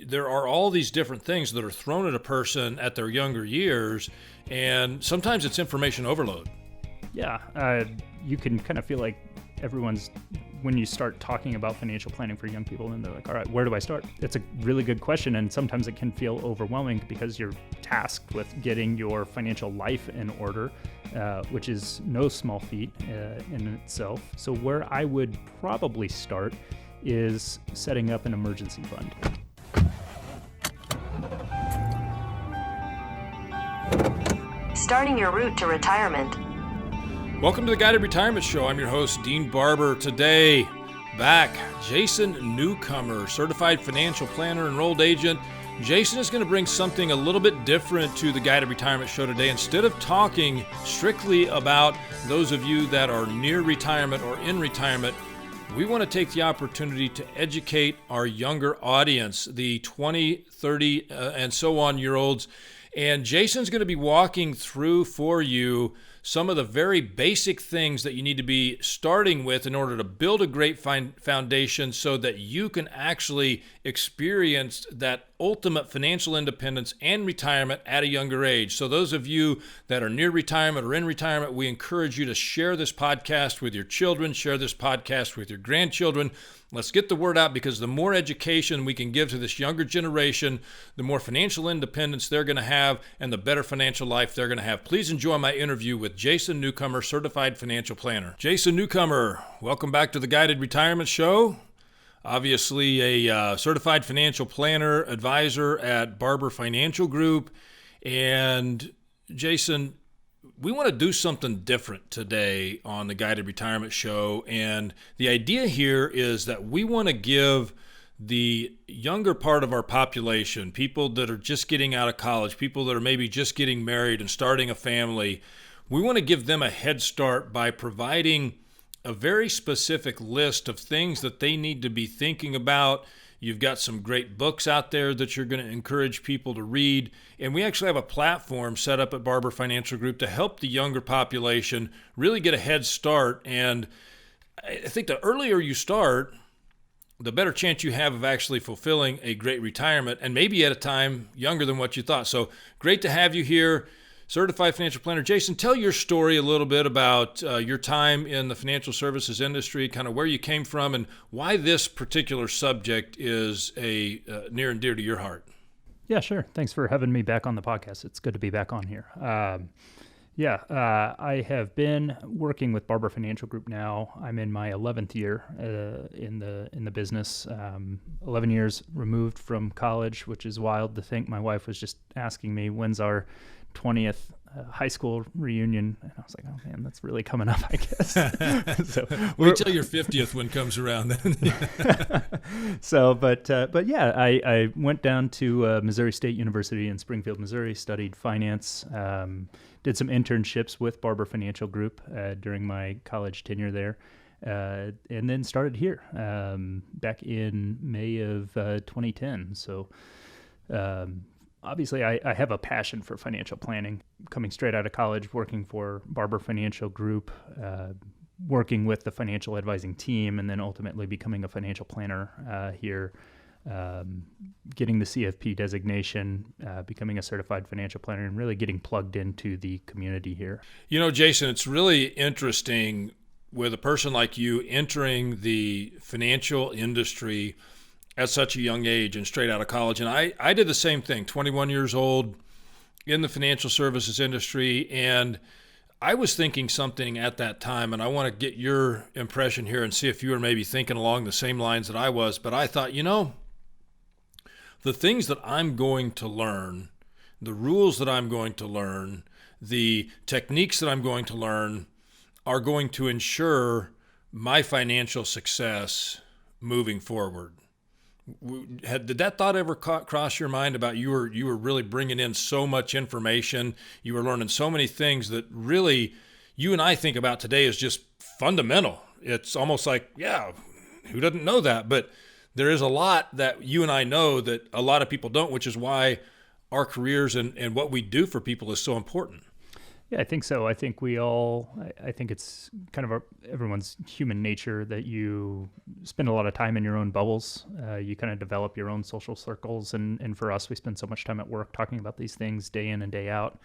there are all these different things that are thrown at a person at their younger years, and sometimes it's information overload. Yeah, you can kind of feel like when you start talking about financial planning for young people, and they're like, all right, where do I start? It's a really good question, and sometimes it can feel overwhelming because you're tasked with getting your financial life in order, which is no small feat in itself. So where I would probably start is setting up an emergency fund. Starting your route to retirement. Welcome to the Guided Retirement Show. I'm your host, Dean Barber. Today, back, Jason Newcomer, certified financial planner, enrolled agent. Jason is going to bring something a little bit different to the Guided Retirement Show today. Instead of talking strictly about those of you that are near retirement or in retirement, we want to take the opportunity to educate our younger audience, the 20, 30, and so on year olds. And Jason's going to be walking through for you some of the very basic things that you need to be starting with in order to build a great foundation so that you can actually experience that ultimate financial independence and retirement at a younger age. So those of you that are near retirement or in retirement, we encourage you to share this podcast with your children, share this podcast with your grandchildren. Let's get the word out, because the more education we can give to this younger generation, the more financial independence they're going to have and the better financial life they're going to have. Please enjoy my interview with Jason Newcomer, certified financial planner. Jason Newcomer, welcome back to the Guided Retirement Show. Obviously a certified financial planner, advisor at Barber Financial Group. And Jason, we want to do something different today on the Guided Retirement Show. And the idea here is that we want to give the younger part of our population, people that are just getting out of college, people that are maybe just getting married and starting a family, we want to give them a head start by providing a very specific list of things that they need to be thinking about. You've got some great books out there that you're going to encourage people to read. And we actually have a platform set up at Barber Financial Group to help the younger population really get a head start. And I think the earlier you start, the better chance you have of actually fulfilling a great retirement, and maybe at a time younger than what you thought. So great to have you here, certified financial planner. Jason, tell your story a little bit about your time in the financial services industry, kind of where you came from, and why this particular subject is near and dear to your heart. Yeah, sure. Thanks for having me back on the podcast. It's good to be back on here. I have been working with Barber Financial Group now. I'm in my 11th year in the business. 11 years removed from college, which is wild to think. My wife was just asking me, when's our 20th high school reunion? And I was like, oh man, that's really coming up, I guess. So wait till your 50th one comes around then. I went down to Missouri State University in Springfield, Missouri, studied finance, did some internships with Barber Financial Group during my college tenure there, and then started here back in May of 2010. So obviously, I have a passion for financial planning. Coming straight out of college, working for Barber Financial Group, working with the financial advising team, and then ultimately becoming a financial planner here, getting the CFP designation, becoming a certified financial planner, and really getting plugged into the community here. You know, Jason, it's really interesting with a person like you entering the financial industry at such a young age and straight out of college. And I did the same thing, 21 years old in the financial services industry. And I was thinking something at that time, and I want to get your impression here and see if you were maybe thinking along the same lines that I was. But I thought, the things that I'm going to learn, the rules that I'm going to learn, the techniques that I'm going to learn are going to ensure my financial success moving forward. Did that thought ever cross your mind about you were really bringing in so much information, you were learning so many things that really you and I think about today as just fundamental? It's almost like, yeah, who doesn't know that? But there is a lot that you and I know that a lot of people don't, which is why our careers and what we do for people is so important. Yeah, I think so. I think I think it's kind of everyone's human nature that you spend a lot of time in your own bubbles. You kind of develop your own social circles. And for us, we spend so much time at work talking about these things day in and day out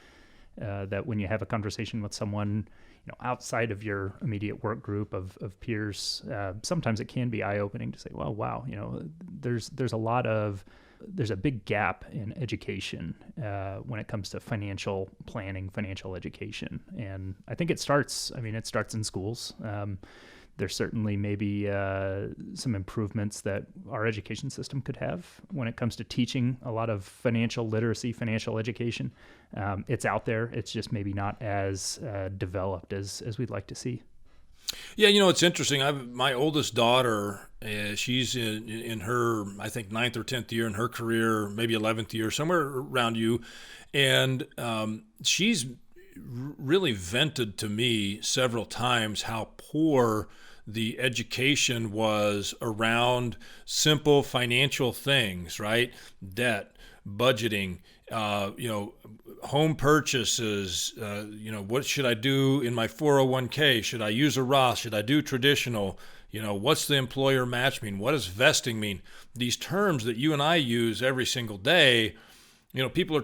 that when you have a conversation with someone, outside of your immediate work group of peers, sometimes it can be eye-opening to say, well, wow, there's a big gap in education when it comes to financial planning, financial education. And I think it starts in schools. There's certainly maybe some improvements that our education system could have when it comes to teaching a lot of financial literacy, financial education. It's out there. It's just maybe not as developed as we'd like to see. Yeah, it's interesting. My oldest daughter, she's in her, I think, 9th or 10th year in her career, maybe 11th year, somewhere around you. And she's really vented to me several times how poor the education was around simple financial things, right? Debt, budgeting, home purchases, what should I do in my 401k? Should I use a Roth? Should I do traditional? What's the employer match mean? What does vesting mean? These terms that you and I use every single day, people are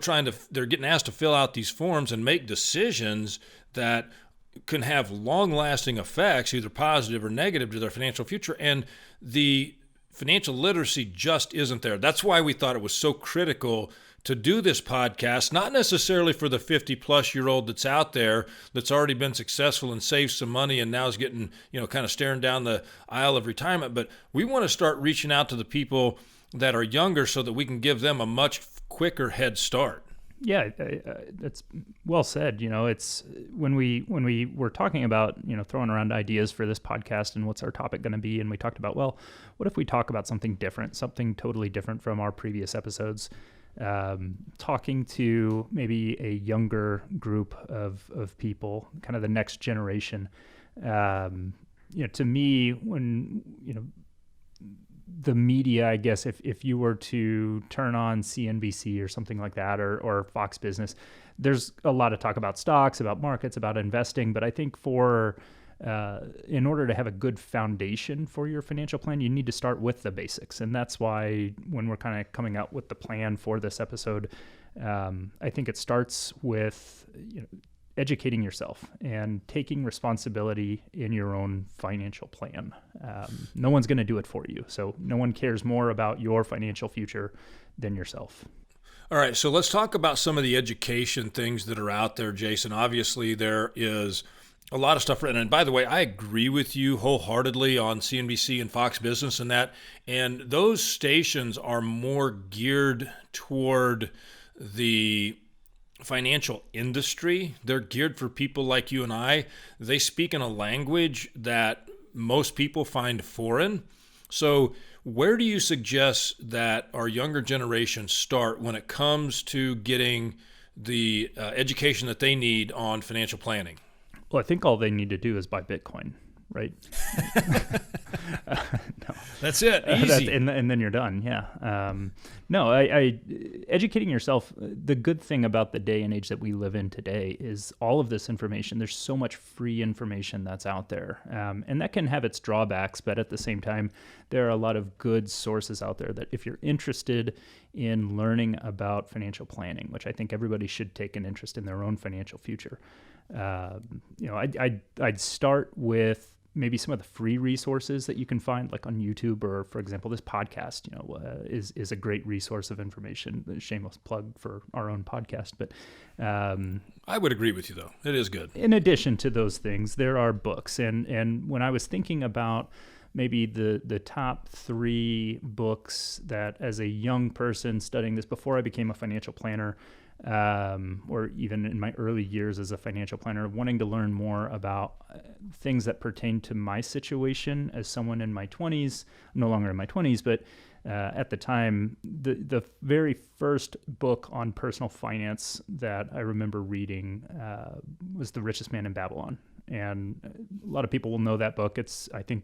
they're getting asked to fill out these forms and make decisions that can have long-lasting effects, either positive or negative, to their financial future. And the financial literacy just isn't there. That's why we thought it was so critical to do this podcast, not necessarily for the 50-plus-year-old that's out there that's already been successful and saved some money and now is getting, kind of staring down the aisle of retirement, but we want to start reaching out to the people that are younger so that we can give them a much quicker head start. Yeah, that's well said. It's when we were talking about, throwing around ideas for this podcast and what's our topic going to be, and we talked about, well, what if we talk about something different, something totally different from our previous episodes, talking to maybe a younger group of people, kind of the next generation. To me, when, the media, I guess, if you were to turn on CNBC or something like that, or Fox Business, there's a lot of talk about stocks, about markets, about investing. But I think in order to have a good foundation for your financial plan, you need to start with the basics. And that's why when we're kind of coming out with the plan for this episode, I think it starts with, educating yourself and taking responsibility in your own financial plan. No one's going to do it for you. So no one cares more about your financial future than yourself. All right, so let's talk about some of the education things that are out there, Jason. Obviously, there is a lot of stuff written. And by the way, I agree with you wholeheartedly on CNBC and Fox Business and that. And those stations are more geared toward the financial industry. They're geared for people like you and I. They speak in a language that most people find foreign. So where do you suggest that our younger generation start when it comes to getting the education that they need on financial planning? Well, I think all they need to do is buy Bitcoin, right? No. That's it. Easy. And then you're done. Yeah. No, I educating yourself. The good thing about the day and age that we live in today is all of this information. There's so much free information that's out there. And that can have its drawbacks, but at the same time, there are a lot of good sources out there that if you're interested in learning about financial planning, which I think everybody should take an interest in their own financial future. I'd start with maybe some of the free resources that you can find, like on YouTube, or for example, this podcast, is a great resource of information. A shameless plug for our own podcast, but I would agree with you, though. It is good. In addition to those things, there are books, and when I was thinking about maybe the top 3 books that, as a young person studying this before I became a financial planner, or even in my early years as a financial planner, wanting to learn more about things that pertain to my situation as someone in my 20s, no longer in my 20s, but at the time, the very first book on personal finance that I remember reading was The Richest Man in Babylon. And a lot of people will know that book. It's, I think,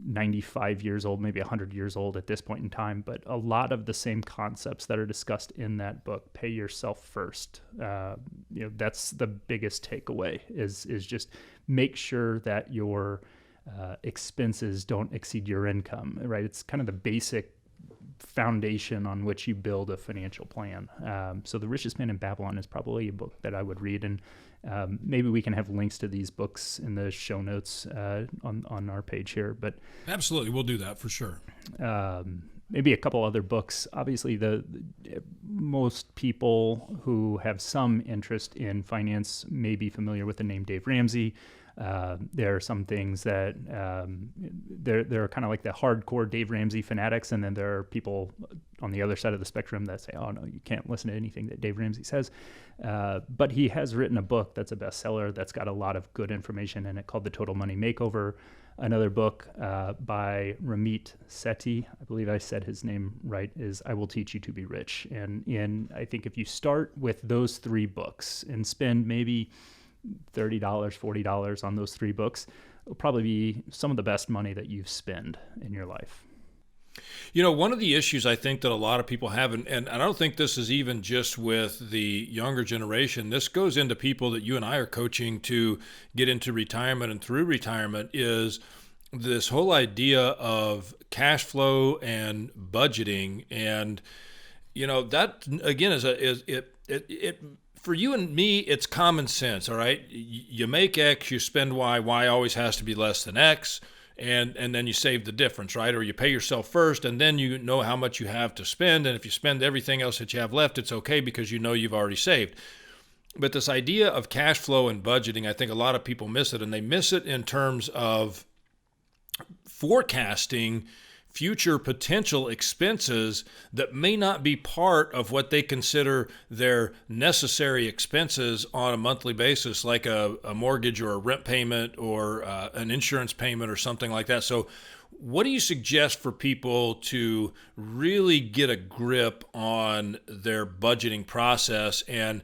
95 years old, maybe 100 years old at this point in time. But a lot of the same concepts that are discussed in that book, pay yourself first. That's the biggest takeaway is just make sure that your expenses don't exceed your income, right? It's kind of the basic foundation on which you build a financial plan. So The Richest Man in Babylon is probably a book that I would read, and maybe we can have links to these books in the show notes on our page here. But absolutely, we'll do that for sure. Maybe a couple other books. Obviously, the most people who have some interest in finance may be familiar with the name Dave Ramsey. There are some things that there are kind of like the hardcore Dave Ramsey fanatics, and then there are people on the other side of the spectrum that say, oh, no, you can't listen to anything that Dave Ramsey says. But he has written a book that's a bestseller that's got a lot of good information in it called The Total Money Makeover. Another book by Ramit Sethi, I believe I said his name right, is I Will Teach You to Be Rich. And I think if you start with those three books and spend maybe $30, $40 on those three books, it'll probably be some of the best money that you've spent in your life. One of the issues I think that a lot of people have, and I don't think this is even just with the younger generation, this goes into people that you and I are coaching to get into retirement and through retirement, is this whole idea of cash flow and budgeting. And, that again is it for you and me, it's common sense, all right? You make X, you spend Y. Y always has to be less than X, and then you save the difference, right? Or you pay yourself first, and then you know how much you have to spend, and if you spend everything else that you have left, it's okay because you know you've already saved. But this idea of cash flow and budgeting, I think a lot of people miss it, and they miss it in terms of forecasting future potential expenses that may not be part of what they consider their necessary expenses on a monthly basis, like a mortgage or a rent payment or an insurance payment or something like that. So what do you suggest for people to really get a grip on their budgeting process and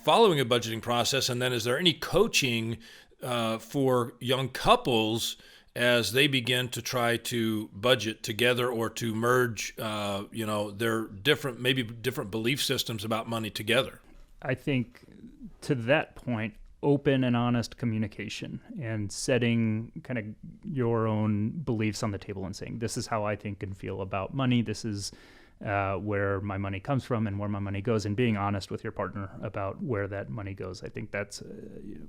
following a budgeting process? And then is there any coaching for young couples as they begin to try to budget together or to merge, their different belief systems about money together? I think to that point, open and honest communication and setting kind of your own beliefs on the table and saying, this is how I think and feel about money. This is where my money comes from and where my money goes, and being honest with your partner about where that money goes. I think that's,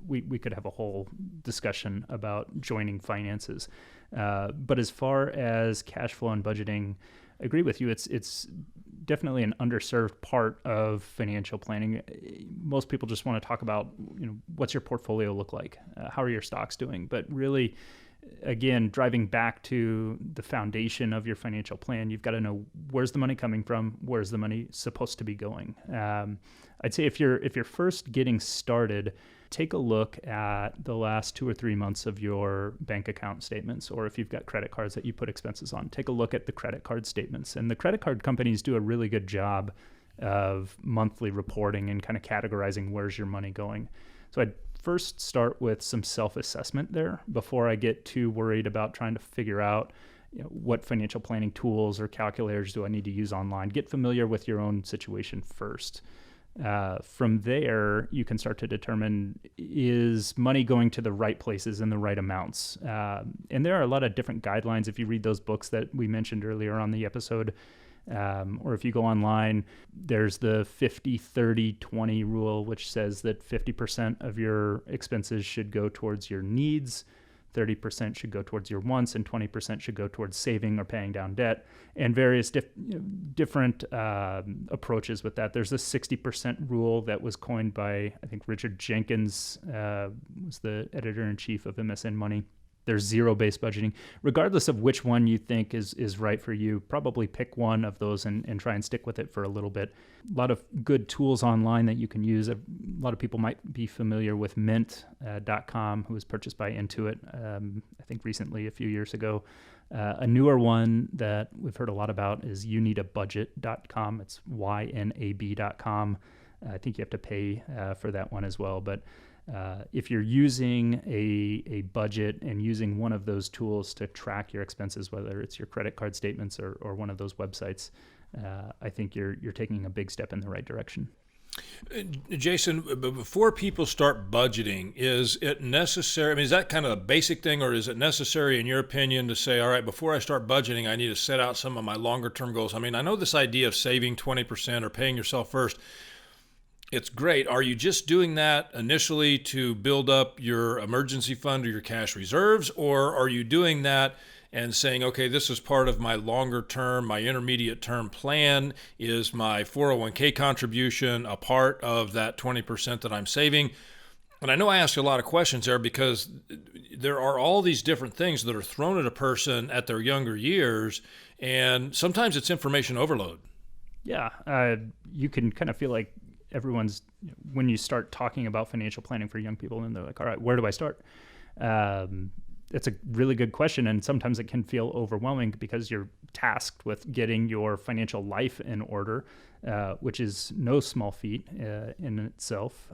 we could have a whole discussion about joining finances. But as far as cash flow and budgeting, I agree with you. It's definitely an underserved part of financial planning. Most people just want to talk about, what's your portfolio look like? How are your stocks doing? But really, again, driving back to the foundation of your financial plan, you've got to know where's the money coming from, where's the money supposed to be going. I'd say if you're first getting started, take a look at the last 2 or 3 months of your bank account statements, or if you've got credit cards that you put expenses on, take a look at the credit card statements. And the credit card companies do a really good job of monthly reporting and kind of categorizing where's your money going. So I'd first start with some self-assessment there before I get too worried about trying to figure out what financial planning tools or calculators do I need to use online. Get familiar with your own situation first. From there, you can start to determine, is money going to the right places in the right amounts? And there are a lot of different guidelines. If you read those books that we mentioned earlier on the episode, or if you go online, there's the 50-30-20 rule, which says that 50% of your expenses should go towards your needs, 30% should go towards your wants, and 20% should go towards saving or paying down debt, and various different approaches with that. There's a 60% rule that was coined by, I think, Richard Jenkins, was the editor-in-chief of MSN Money. There's zero-based budgeting. Regardless of which one you think is right for you, probably pick one of those and try and stick with it for a little bit. A lot of good tools online that you can use. A lot of people might be familiar with Mint.com, who was purchased by Intuit, I think recently, a few years ago. A newer one that we've heard a lot about is YouNeedABudget.com. It's YNAB.com. I think you have to pay for that one as well. But If you're using a budget and using one of those tools to track your expenses, whether it's your credit card statements or one of those websites, I think you're taking a big step in the right direction. Jason, before people start budgeting, is it necessary? I mean, is that kind of a basic thing, or is it necessary, in your opinion, to say, all right, before I start budgeting, I need to set out some of my longer term goals? I mean, I know this idea of saving 20% or paying yourself first. It's great. Are you just doing that initially to build up your emergency fund or your cash reserves, or are you doing that and saying, okay, this is part of my longer term, my intermediate term plan? Is my 401k contribution a part of that 20% that I'm saving? And I know I ask you a lot of questions there because there are all these different things that are thrown at a person at their younger years, and sometimes it's information overload. Yeah, you can kind of feel like everyone's, when you start talking about financial planning for young people, and they're like, all right, where do I start? It's a really good question, and sometimes it can feel overwhelming because you're tasked with getting your financial life in order, which is no small feat in itself.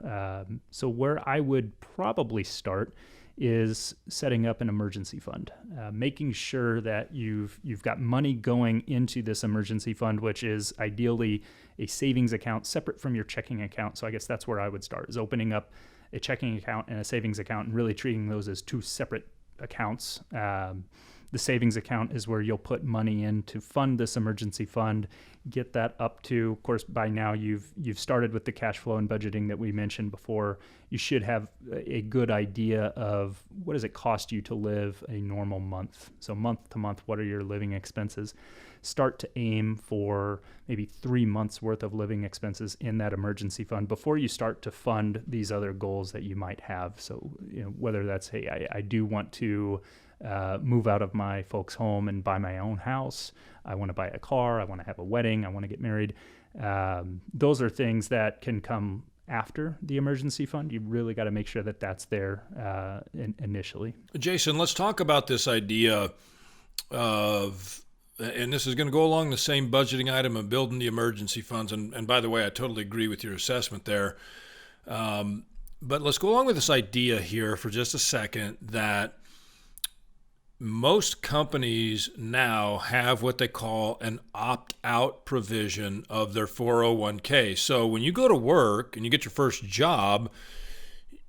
So where I would probably start is setting up an emergency fund, making sure that you've got money going into this emergency fund, which is ideally a savings account separate from your checking account. So I guess that's where I would start, is opening up a checking account and a savings account and really treating those as two separate accounts. The savings account is where you'll put money in to fund this emergency fund, get that up to, of course, by now you've started with the cash flow and budgeting that we mentioned before. You should have a good idea of what does it cost you to live a normal month. So month to month, what are your living expenses? Start to aim for maybe 3 months worth of living expenses in that emergency fund before you start to fund these other goals that you might have. So, whether that's, hey, I do want to move out of my folks' home and buy my own house. I want to buy a car. I want to have a wedding. I want to get married. Those are things that can come after the emergency fund. You really got to make sure that that's there initially. Jason, let's talk about this idea of, and this is going to go along the same budgeting item of building the emergency funds. And by the way, I totally agree with your assessment there. But let's go along with this idea here for just a second that most companies now have what they call an opt-out provision of their 401k. So when you go to work and you get your first job,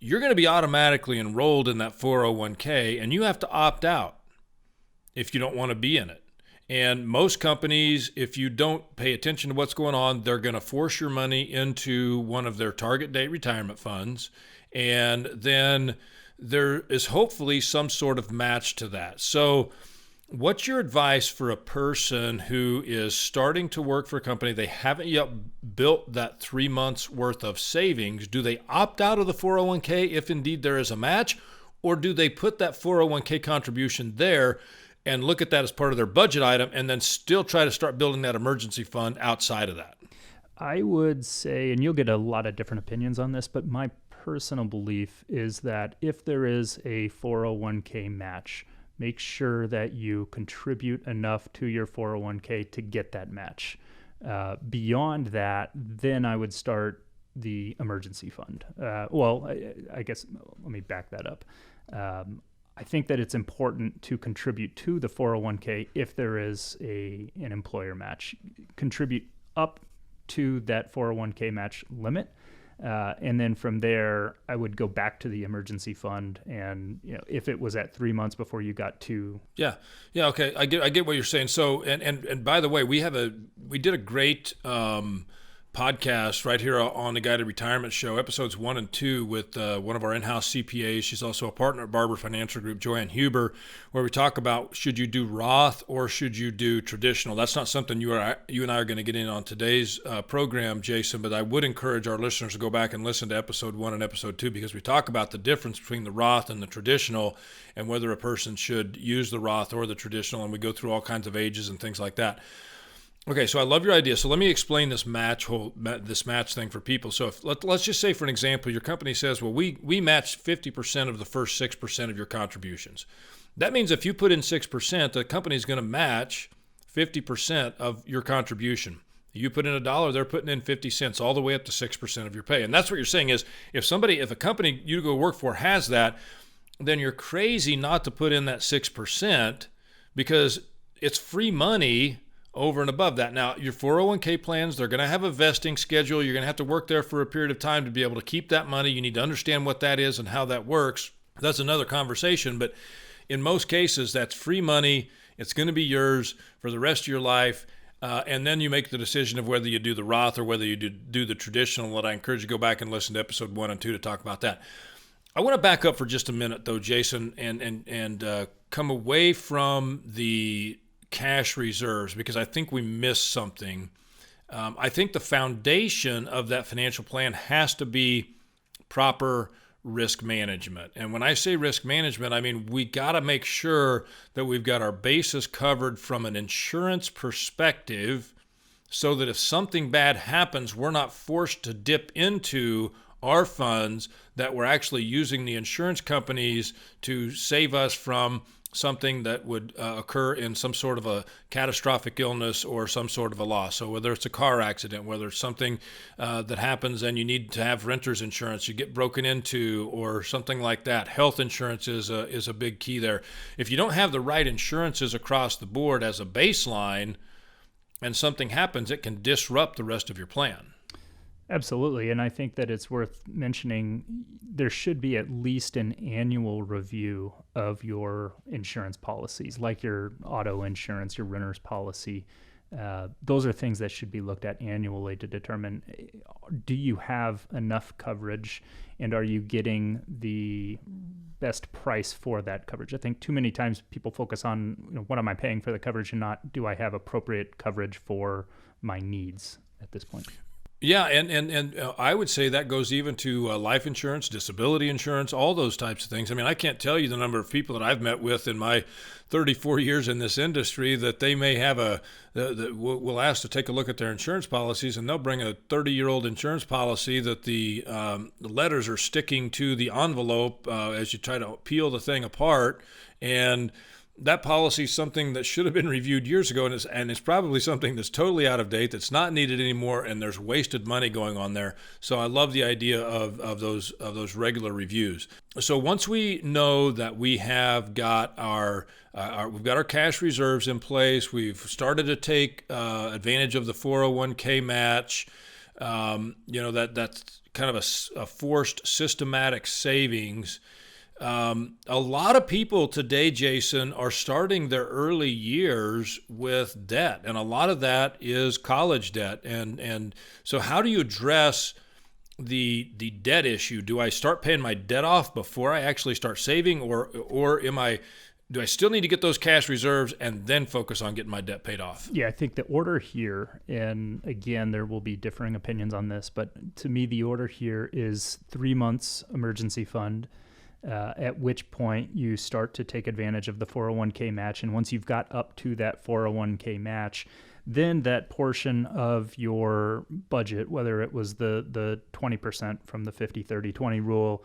you're going to be automatically enrolled in that 401k, and you have to opt out if you don't want to be in it. And most companies, if you don't pay attention to what's going on, they're going to force your money into one of their target date retirement funds, and then there is hopefully some sort of match to that. So what's your advice for a person who is starting to work for a company? They haven't yet built that 3 months worth of savings. Do they opt out of the 401k if indeed there is a match, or do they put that 401k contribution there and look at that as part of their budget item and then still try to start building that emergency fund outside of that? I would say, and you'll get a lot of different opinions on this, but my personal belief is that if there is a 401k match, make sure that you contribute enough to your 401k to get that match. Beyond that, then I would start the emergency fund. I guess let me back that up. I think that it's important to contribute to the 401k if there is an employer match. Contribute up to that 401k match limit. And then from there, I would go back to the emergency fund. And if it was at 3 months before you got to. Yeah. Okay. I get what you're saying. So, and by the way, we did a great, podcast right here on the Guided Retirement Show, episodes 1 and 2 with one of our in-house CPAs. She's also a partner at Barber Financial Group, Joanne Huber, where we talk about should you do Roth or should you do traditional. That's not something you and I are going to get in on today's program, Jason, but I would encourage our listeners to go back and listen to episode 1 and episode 2 because we talk about the difference between the Roth and the traditional and whether a person should use the Roth or the traditional, and we go through all kinds of ages and things like that. Okay, so I love your idea. So let me explain this match thing for people. So let's just say, for an example, your company says, well, we match 50% of the first 6% of your contributions. That means if you put in 6%, the company is going to match 50% of your contribution. You put in $1, they're putting in 50 cents, all the way up to 6% of your pay. And that's what you're saying is if a company you go work for has that, then you're crazy not to put in that 6% because it's free money over and above that. Now, your 401k plans, they're going to have a vesting schedule. You're going to have to work there for a period of time to be able to keep that money. You need to understand what that is and how that works. That's another conversation. But in most cases, that's free money. It's going to be yours for the rest of your life. And then you make the decision of whether you do the Roth or whether you do the traditional. And I encourage you to go back and listen to episode 1 and 2 to talk about that. I want to back up for just a minute, though, Jason, and come away from the cash reserves because I think we missed something. I think the foundation of that financial plan has to be proper risk management. And when I say risk management, I mean we got to make sure that we've got our bases covered from an insurance perspective so that if something bad happens, we're not forced to dip into our funds, that we're actually using the insurance companies to save us from something that would occur in some sort of a catastrophic illness or some sort of a loss. So whether it's a car accident, whether it's something that happens and you need to have renter's insurance, you get broken into or something like that, health insurance is a big key there. If you don't have the right insurances across the board as a baseline and something happens, it can disrupt the rest of your plan. Absolutely. And I think that it's worth mentioning there should be at least an annual review of your insurance policies, like your auto insurance, your renter's policy. Those are things that should be looked at annually to determine, do you have enough coverage and are you getting the best price for that coverage? I think too many times people focus on, what am I paying for the coverage and not do I have appropriate coverage for my needs at this point. Yeah, and I would say that goes even to life insurance, disability insurance, all those types of things. I mean, I can't tell you the number of people that I've met with in my 34 years in this industry that they may have will ask to take a look at their insurance policies, and they'll bring a 30-year-old insurance policy that the letters are sticking to the envelope as you try to peel the thing apart, and that policy is something that should have been reviewed years ago, and it's probably something that's totally out of date, that's not needed anymore, and there's wasted money going on there. So I love the idea of those regular reviews. So once we know that we have got we've got our cash reserves in place, we've started to take advantage of the 401k match. That's kind of a forced systematic savings. A lot of people today, Jason, are starting their early years with debt, and a lot of that is college debt. And so how do you address the debt issue? Do I start paying my debt off before I actually start saving, or do I still need to get those cash reserves and then focus on getting my debt paid off? Yeah, I think the order here, and again, there will be differing opinions on this, but to me, the order here is 3 months emergency fund, at which point you start to take advantage of the 401k match. And once you've got up to that 401k match, then that portion of your budget, whether it was the 20% from the 50-30-20 rule,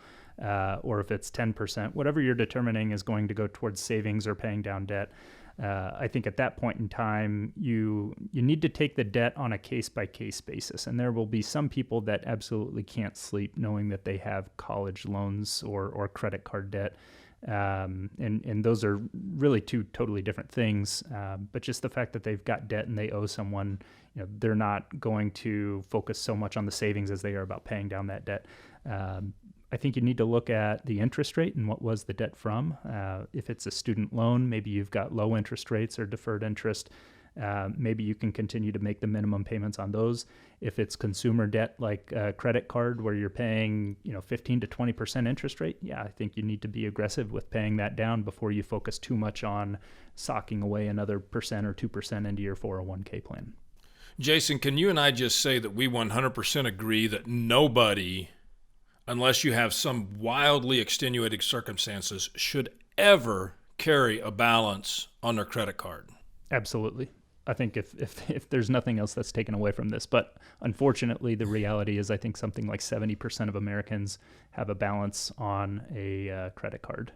or if it's 10%, whatever you're determining is going to go towards savings or paying down debt. I think at that point in time, you need to take the debt on a case-by-case basis. And there will be some people that absolutely can't sleep knowing that they have college loans or credit card debt. And those are really two totally different things. But just the fact that they've got debt and they owe someone, they're not going to focus so much on the savings as they are about paying down that debt. I think you need to look at the interest rate and what was the debt from. If it's a student loan, maybe you've got low interest rates or deferred interest. Maybe you can continue to make the minimum payments on those. If it's consumer debt like a credit card where you're paying 15 to 20% interest rate, yeah, I think you need to be aggressive with paying that down before you focus too much on socking away another 1% or 2% into your 401k plan. Jason, can you and I just say that we 100% agree that nobody, unless you have some wildly extenuating circumstances, should ever carry a balance on their credit card? Absolutely. I think if there's nothing else that's taken away from this, but unfortunately the reality is I think something like 70% of Americans have a balance on a credit card.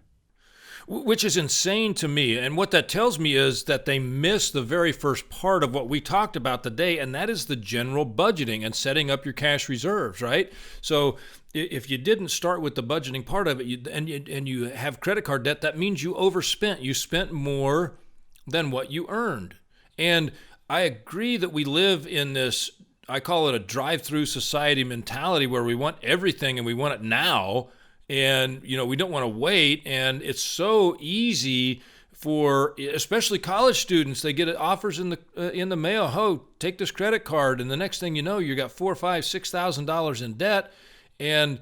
which is insane to me. And what that tells me is that they missed the very first part of what we talked about today, and that is the general budgeting and setting up your cash reserves, right? So if you didn't start with the budgeting part of it, and you have credit card debt, that means you overspent. You spent more than what you earned. And I agree that we live in this, I call it a drive-through society mentality, where we want everything and we want it now. And, we don't want to wait. And it's so easy for, especially college students, they get offers in the mail. Oh, take this credit card. And the next thing you know, you got $4,000, $5,000, $6,000 in debt, and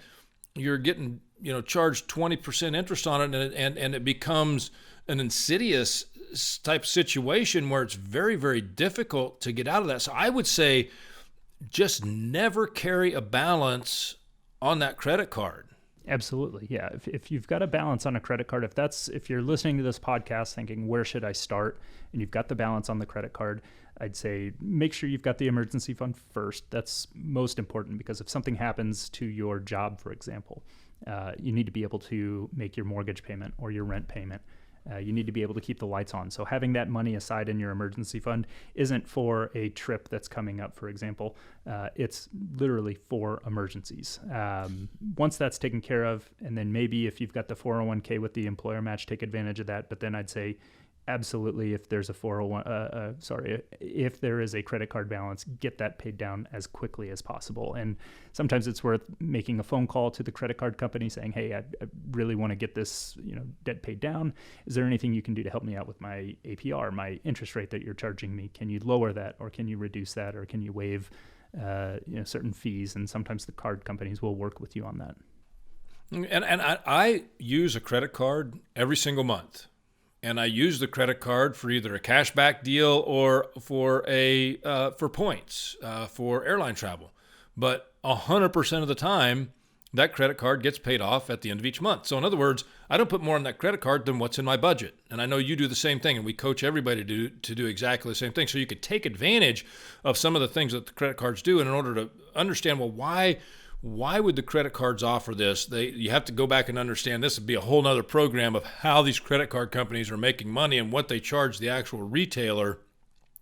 you're getting, charged 20% interest on it. And it becomes an insidious type situation where it's very, very difficult to get out of that. So I would say just never carry a balance on that credit card. Absolutely. Yeah. If you've got a balance on a credit card, if you're listening to this podcast thinking, where should I start? And you've got the balance on the credit card, I'd say make sure you've got the emergency fund first. That's most important, because if something happens to your job, for example, you need to be able to make your mortgage payment or your rent payment. You need to be able to keep the lights on. So having that money aside in your emergency fund isn't for a trip that's coming up, for example. It's literally for emergencies. Once that's taken care of, and then maybe if you've got the 401k with the employer match, take advantage of that. But then I'd say absolutely, if there's if there is a credit card balance, get that paid down as quickly as possible. And sometimes it's worth making a phone call to the credit card company saying, hey, I really want to get this, debt paid down. Is there anything you can do to help me out with my APR, my interest rate that you're charging me? Can you lower that, or can you reduce that, or can you waive, certain fees? And sometimes the card companies will work with you on that. And I use a credit card every single month. And I use the credit card for either a cashback deal or for points for airline travel. But 100% of the time, that credit card gets paid off at the end of each month. So in other words, I don't put more on that credit card than what's in my budget. And I know you do the same thing, and we coach everybody to do exactly the same thing. So you could take advantage of some of the things that the credit cards do, and in order to understand, well, why would the credit cards offer this? You have to go back and understand this would be a whole nother program of how these credit card companies are making money and what they charge the actual retailer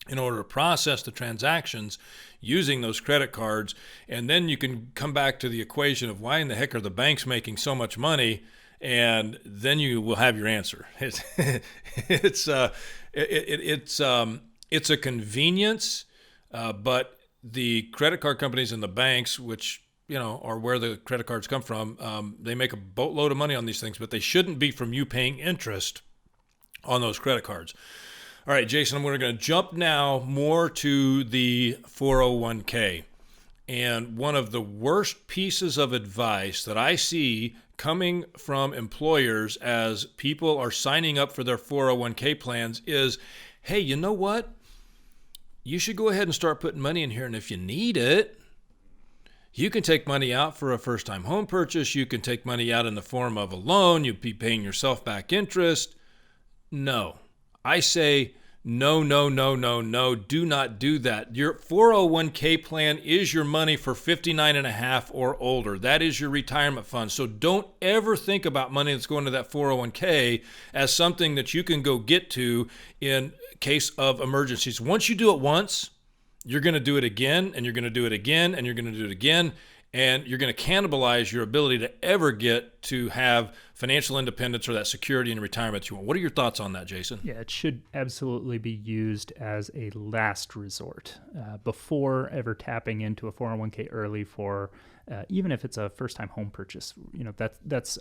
in order to process the transactions using those credit cards. And then you can come back to the equation of why in the heck are the banks making so much money? And then you will have your answer. It's a convenience, but the credit card companies and the banks, which or where the credit cards come from, they make a boatload of money on these things, but they shouldn't be from you paying interest on those credit cards. All right, Jason, we're going to jump now more to the 401k. And one of the worst pieces of advice that I see coming from employers as people are signing up for their 401k plans is, hey, you know what? You should go ahead and start putting money in here, and if you need it, you can take money out for a first-time home purchase. You can take money out in the form of a loan. You'd be paying yourself back interest. No. I say no. Do not do that. Your 401k plan is your money for 59 and a half or older. That is your retirement fund. So don't ever think about money that's going to that 401k as something that you can go get to in case of emergencies. Once you do it once, you're going to do it again, and you're going to do it again, and you're going to do it again, and you're going to cannibalize your ability to ever get to have financial independence or that security in retirement you want. What are your thoughts on that, Jason? Yeah, it should absolutely be used as a last resort before ever tapping into a 401k early for even if it's a first-time home purchase. That's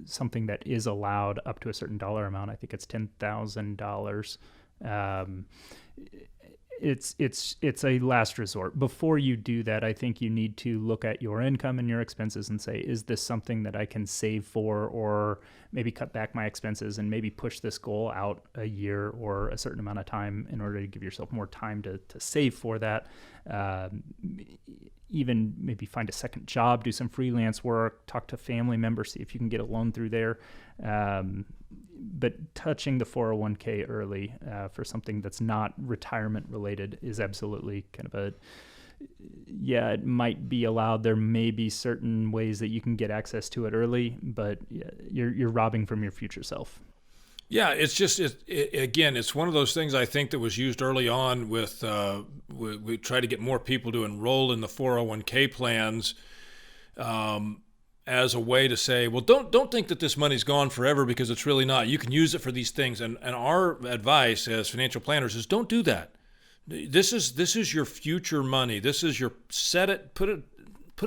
something that is allowed up to a certain dollar amount. I think it's $10,000. It's a last resort. Before you do that, I think you need to look at your income and your expenses and say, is this something that I can save for, or maybe cut back my expenses and maybe push this goal out a year or a certain amount of time in order to give yourself more time to save for that. Even maybe find a second job, do some freelance work, talk to family members, see if you can get a loan through there. But touching the 401k early for something that's not retirement related is absolutely kind of it might be allowed. There may be certain ways that you can get access to it early, but you're robbing from your future self. Yeah, it's just again, it's one of those things I think that was used early on with we try to get more people to enroll in the 401k plans as a way to say, well, don't think that this money's gone forever, because it's really not. You can use it for these things, and our advice as financial planners is don't do that. This is your future money. This is your put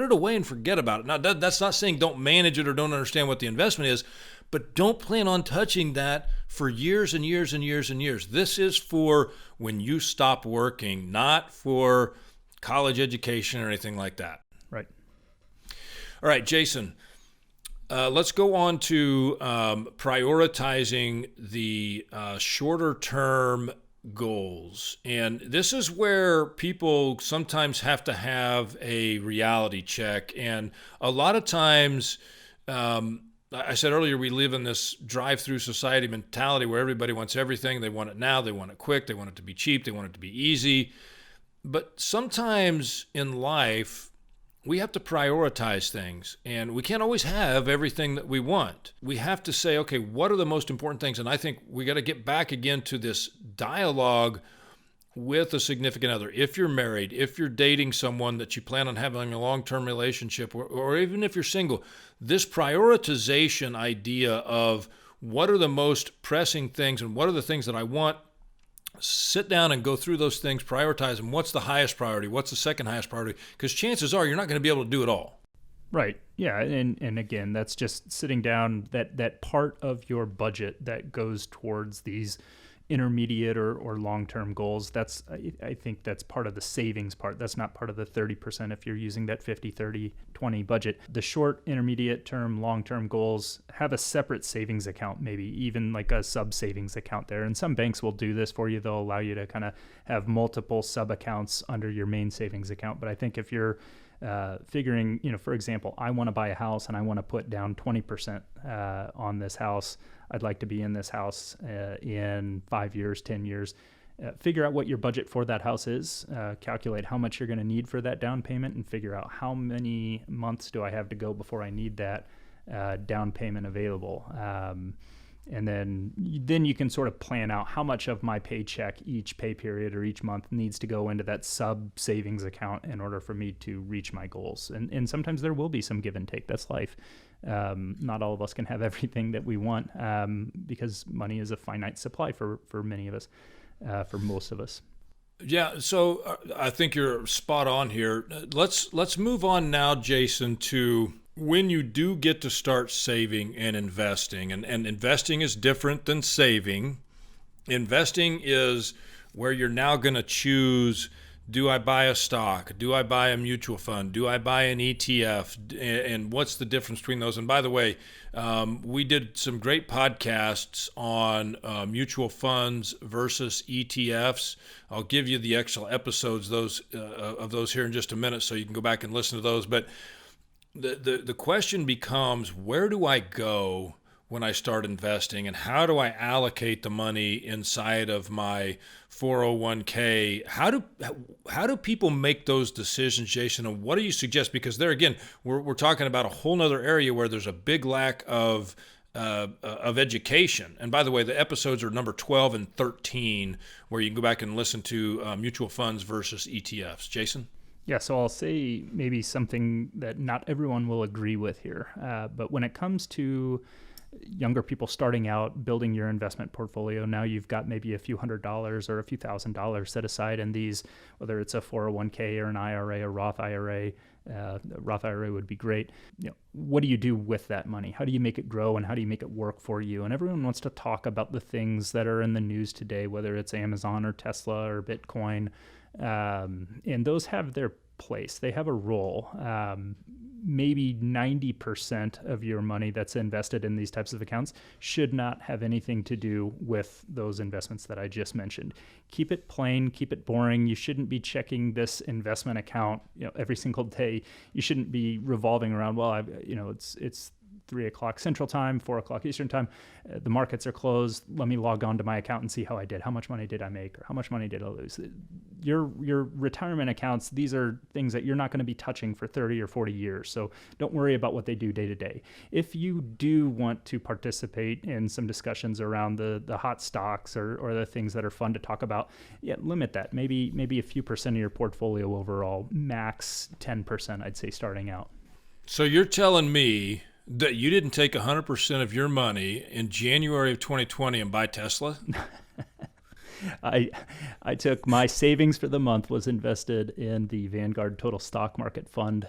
it away and forget about it. Now that's not saying don't manage it or don't understand what the investment is, but don't plan on touching that for years and years and years and years. This is for when you stop working, not for college education or anything like that. Right. All right, Jason, let's go on to prioritizing the shorter term goals. And this is where people sometimes have to have a reality check. And a lot of times, I said earlier, we live in this drive-through society mentality where everybody wants everything. They want it now. They want it quick. They want it to be cheap. They want it to be easy. But sometimes in life, we have to prioritize things, and we can't always have everything that we want. We have to say, okay, what are the most important things? And I think we got to get back again to this dialogue with a significant other. If you're married, if you're dating someone that you plan on having a long-term relationship, or even if you're single, this prioritization idea of what are the most pressing things and what are the things that I want, sit down and go through those things, prioritize them. What's the highest priority? What's the second highest priority? Because chances are you're not going to be able to do it all. Right. Yeah. And again, that's just sitting down, that part of your budget that goes towards these intermediate or long-term goals. I think that's part of the savings part. That's not part of the 30% if you're using that 50-30-20 budget. The short, intermediate term, long-term goals have a separate savings account, maybe even like a sub-savings account there. And some banks will do this for you. They'll allow you to kind of have multiple sub-accounts under your main savings account. But I think if you're figuring, for example, I want to buy a house and I want to put down 20% on this house. I'd like to be in this house in 5 years, 10 years. Figure out what your budget for that house is. Calculate how much you're going to need for that down payment, and figure out how many months do I have to go before I need that down payment available. And then you can sort of plan out how much of my paycheck each pay period or each month needs to go into that sub savings account in order for me to reach my goals. And sometimes there will be some give and take. That's life. Not all of us can have everything that we want because money is a finite supply for many of us, for most of us. Yeah, so I think you're spot on here. Let's move on now, Jason, to when you do get to start saving and investing. And investing is different than saving. Investing is where you're now going to choose, do I buy a stock? Do I buy a mutual fund? Do I buy an ETF? And what's the difference between those? And by the way, we did some great podcasts on mutual funds versus ETFs. I'll give you the actual episodes of those here in just a minute, so you can go back and listen to those. But the question becomes, where do I go when I start investing, and how do I allocate the money inside of my 401k? How do people make those decisions, Jason? And what do you suggest? Because there again, we're talking about a whole nother area where there's a big lack of education. And by the way, the episodes are number 12 and 13, where you can go back and listen to mutual funds versus ETFs. Jason? Yeah, so I'll say maybe something that not everyone will agree with here. But when it comes to younger people starting out, building your investment portfolio, now you've got maybe a few $100s or a few $1,000s set aside in these, whether it's a 401k or an IRA, a Roth IRA. Roth IRA would be great. What do you do with that money? How do you make it grow, and how do you make it work for you? And everyone wants to talk about the things that are in the news today, whether it's Amazon or Tesla or Bitcoin. And those have their place. They have a role. Maybe 90% of your money that's invested in these types of accounts should not have anything to do with those investments that I just mentioned. Keep it plain, keep it boring. You shouldn't be checking this investment account, every single day. You shouldn't be revolving around, it's 3 o'clock Central Time, 4 o'clock Eastern Time. The markets are closed. Let me log on to my account and see how I did. How much money did I make, or how much money did I lose? Your retirement accounts, these are things that you're not going to be touching for 30 or 40 years. So don't worry about what they do day to day. If you do want to participate in some discussions around the hot stocks or the things that are fun to talk about, limit that. Maybe a few percent of your portfolio overall, max 10%, I'd say, starting out. So you're telling me that you didn't take 100% of your money in January of 2020 and buy Tesla? I took my savings for the month was invested in the Vanguard Total Stock Market Fund,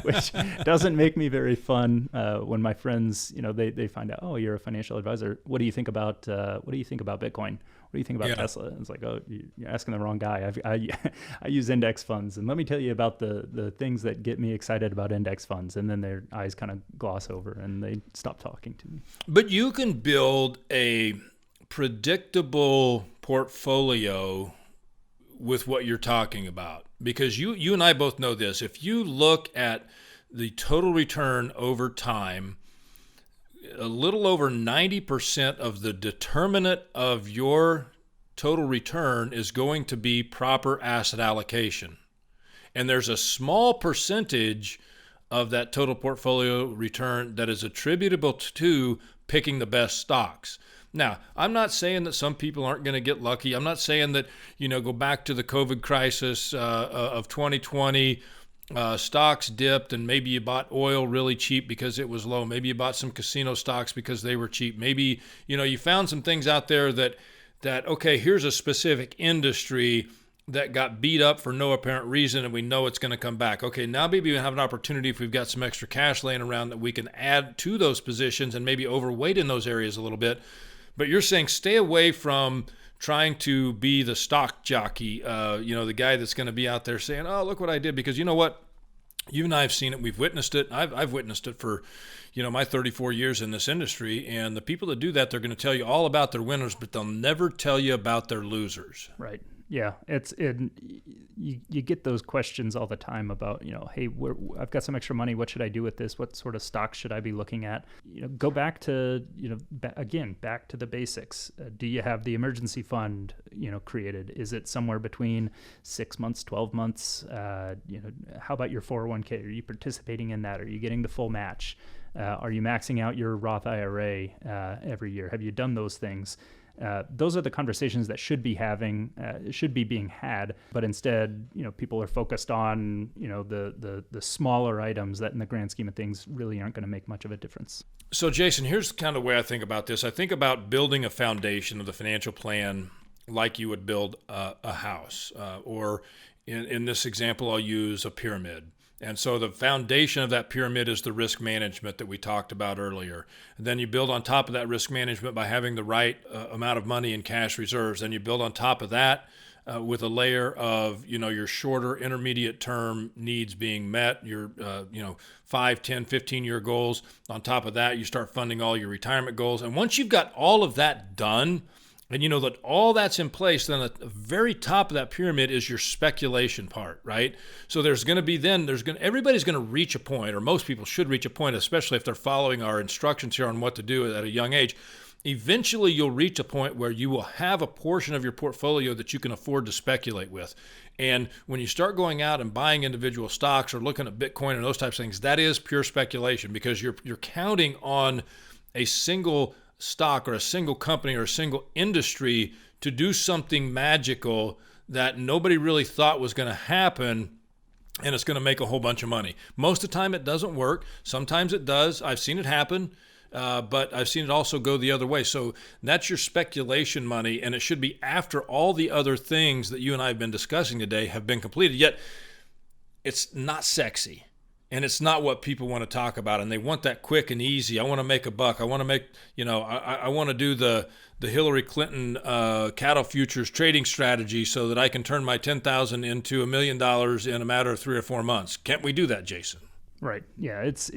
which doesn't make me very fun when my friends, they find out, oh, you're a financial advisor. What do you think about Bitcoin? What do you think about Tesla? And it's like, oh, you're asking the wrong guy. I use index funds, and let me tell you about the things that get me excited about index funds. And then their eyes kind of gloss over, and they stop talking to me. But you can build a predictable portfolio with what you're talking about, because you and I both know this. If you look at the total return over time, a little over 90% of the determinant of your total return is going to be proper asset allocation. And there's a small percentage of that total portfolio return that is attributable to picking the best stocks. Now, I'm not saying that some people aren't going to get lucky. I'm not saying that, go back to the COVID crisis of 2020, stocks dipped and maybe you bought oil really cheap because it was low. Maybe you bought some casino stocks because they were cheap. Maybe, you found some things out there that okay, here's a specific industry that got beat up for no apparent reason and we know it's going to come back. Okay, now maybe we have an opportunity, if we've got some extra cash laying around, that we can add to those positions and maybe overweight in those areas a little bit. But you're saying stay away from trying to be the stock jockey, the guy that's going to be out there saying, oh, look what I did. Because you know what? You and I have seen it. We've witnessed it. I've witnessed it for, my 34 years in this industry. And the people that do that, they're going to tell you all about their winners, but they'll never tell you about their losers. Right. Yeah, you get those questions all the time about, hey, I've got some extra money. What should I do with this? What sort of stocks should I be looking at? Go back to, back to the basics. Do you have the emergency fund, created? Is it somewhere between 6 months, 12 months? How about your 401k? Are you participating in that? Are you getting the full match? Are you maxing out your Roth IRA every year? Have you done those things? Those are the conversations that should be being had, but instead, people are focused on, the smaller items that in the grand scheme of things really aren't going to make much of a difference. So Jason, here's kind of the way I think about this. I think about building a foundation of the financial plan like you would build a house, or in this example, I'll use a pyramid. And so the foundation of that pyramid is the risk management that we talked about earlier. And then you build on top of that risk management by having the right amount of money in cash reserves. Then you build on top of that with a layer of, your shorter intermediate term needs being met, your, 5, 10, 15-year goals. On top of that, you start funding all your retirement goals. And once you've got all of that done, and you know that all that's in place, then at the very top of that pyramid is your speculation part, right? So everybody's going to reach a point, or most people should reach a point, especially if they're following our instructions here on what to do at a young age. Eventually, you'll reach a point where you will have a portion of your portfolio that you can afford to speculate with. And when you start going out and buying individual stocks or looking at Bitcoin and those types of things, that is pure speculation, because you're counting on a single stock or a single company or a single industry to do something magical that nobody really thought was going to happen, and it's going to make a whole bunch of money. Most of the time it doesn't work. Sometimes it does. I've seen it happen, but I've seen it also go the other way. So that's your speculation money, and it should be after all the other things that you and I have been discussing today have been completed. Yet it's not sexy. And it's not what people want to talk about, and they want that quick and easy. I want to make a buck. I want to make, I want to do the Hillary Clinton cattle futures trading strategy so that I can turn my $10,000 into $1 million in a matter of 3 or 4 months. Can't we do that, Jason? Right. Yeah. It's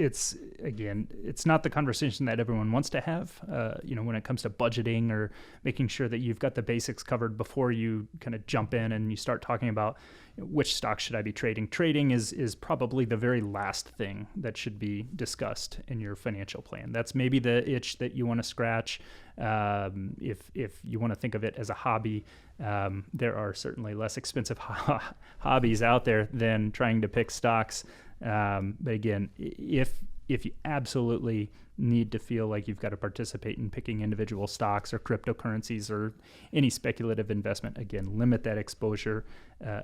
again, it's not the conversation that everyone wants to have. When it comes to budgeting or making sure that you've got the basics covered before you kind of jump in and you start talking about which stock should I be trading. Trading is probably the very last thing that should be discussed in your financial plan. That's maybe the itch that you want to scratch. If you want to think of it as a hobby, there are certainly less expensive hobbies out there than trying to pick stocks. But again, if you absolutely need to feel like you've got to participate in picking individual stocks or cryptocurrencies or any speculative investment, again, limit that exposure.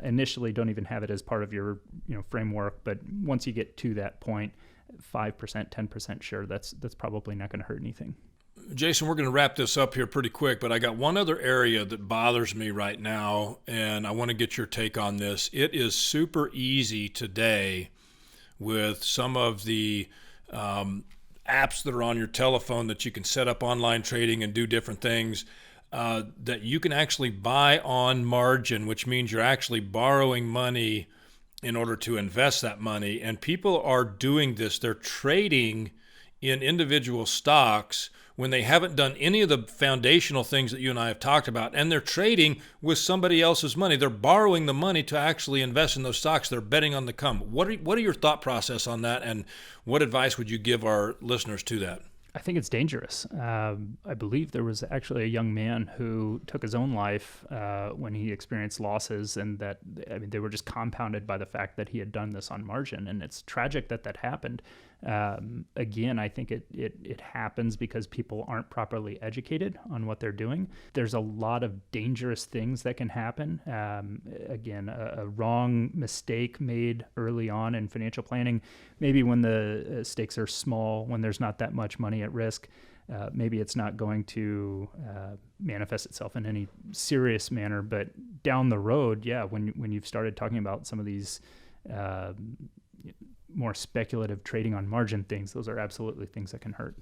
Initially, don't even have it as part of your framework. But once you get to that point, 5%, 10% sure, that's probably not going to hurt anything. Jason, we're going to wrap this up here pretty quick, but I got one other area that bothers me right now, and I want to get your take on this. It is super easy today with some of the apps that are on your telephone that you can set up online trading and do different things, that you can actually buy on margin, which means you're actually borrowing money in order to invest that money. And people are doing this. They're trading in individual stocks when they haven't done any of the foundational things that you and I have talked about, and they're trading with somebody else's money. They're borrowing the money to actually invest in those stocks. They're betting on the come. What are your thought process on that, and what advice would you give our listeners to that? I think it's dangerous. I believe there was actually a young man who took his own life when he experienced losses, and they were just compounded by the fact that he had done this on margin, and it's tragic that happened. Again, I think it happens because people aren't properly educated on what they're doing. There's a lot of dangerous things that can happen. Again, a wrong mistake made early on in financial planning, maybe when the stakes are small, when there's not that much money at risk, maybe it's not going to manifest itself in any serious manner. But down the road, when you've started talking about some of these more speculative trading on margin things, those are absolutely things that can hurt.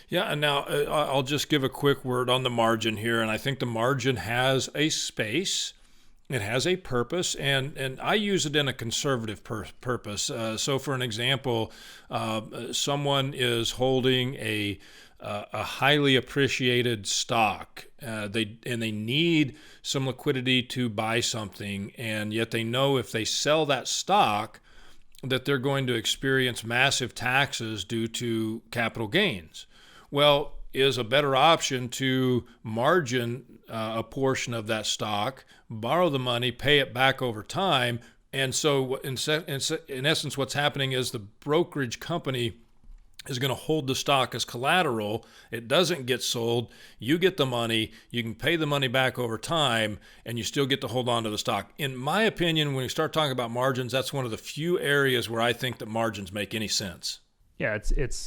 Yeah, and now I'll just give a quick word on the margin here, and I think the margin has a space. It has a purpose, and I use it in a conservative purpose. So for an example, someone is holding a highly appreciated stock. They need some liquidity to buy something, and yet they know if they sell that stock that they're going to experience massive taxes due to capital gains. Well, is a better option to margin a portion of that stock, borrow the money, pay it back over time. And so in essence, what's happening is the brokerage company is going to hold the stock as collateral. It doesn't get sold. You get the money. You can pay the money back over time, and you still get to hold on to the stock. In my opinion, when we start talking about margins, that's one of the few areas where I think that margins make any sense. Yeah, it's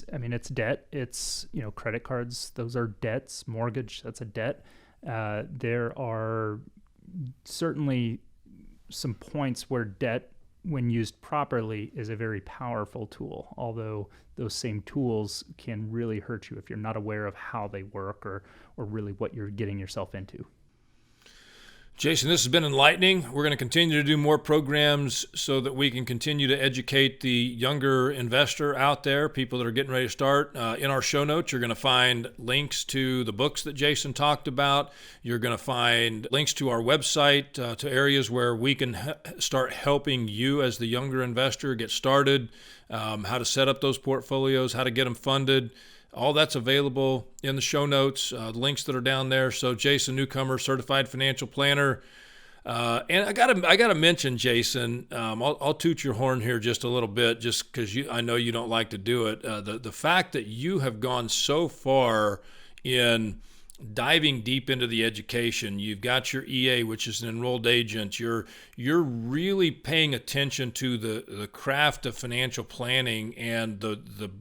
debt. It's, credit cards. Those are debts. Mortgage, that's a debt. There are certainly some points where debt, when used properly, is a very powerful tool, although those same tools can really hurt you if you're not aware of how they work or really what you're getting yourself into. Jason, this has been enlightening. We're going to continue to do more programs so that we can continue to educate the younger investor out there, people that are getting ready to start. In our show notes, you're going to find links to the books that Jason talked about. You're going to find links to our website, to areas where we can start helping you as the younger investor get started, how to set up those portfolios, how to get them funded. All that's available in the show notes, the links that are down there. So Jason Newcomer, certified financial planner. And I gotta mention, Jason, I'll toot your horn here just a little bit, just because I know you don't like to do it. The fact that you have gone so far in diving deep into the education, you've got your EA, which is an enrolled agent. You're really paying attention to the craft of financial planning, and the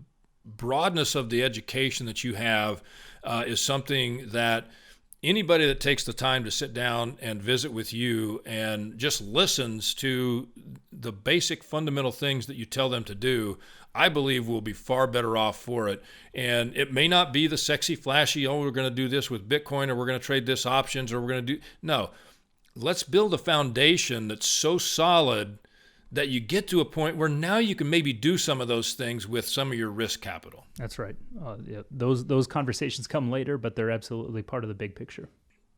broadness of the education that you have is something that anybody that takes the time to sit down and visit with you and just listens to the basic fundamental things that you tell them to do, I believe will be far better off for it. And it may not be the sexy, flashy, we're going to do this with Bitcoin, or we're going to trade this options, or we're going to do... No, let's build a foundation that's so solid that you get to a point where now you can maybe do some of those things with some of your risk capital. That's right. Yeah, those conversations come later, but they're absolutely part of the big picture.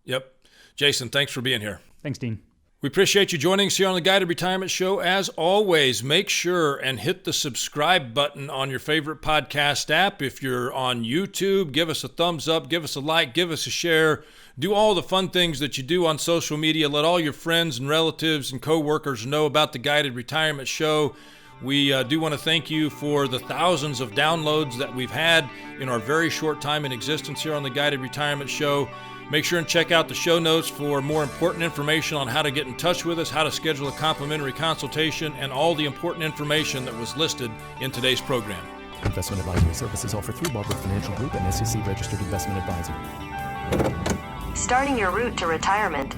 Yep. Jason, thanks for being here. Thanks, Dean. We appreciate you joining us here on the Guided Retirement Show. As always, make sure and hit the subscribe button on your favorite podcast app. If you're on YouTube, give us a thumbs up, give us a like, give us a share. Do all the fun things that you do on social media. Let all your friends and relatives and coworkers know about the Guided Retirement Show. We do want to thank you for the thousands of downloads that we've had in our very short time in existence here on the Guided Retirement Show. Make sure and check out the show notes for more important information on how to get in touch with us, how to schedule a complimentary consultation, and all the important information that was listed in today's program. Investment advisory services offered through Barber Financial Group and SEC registered investment advisor. Starting your route to retirement.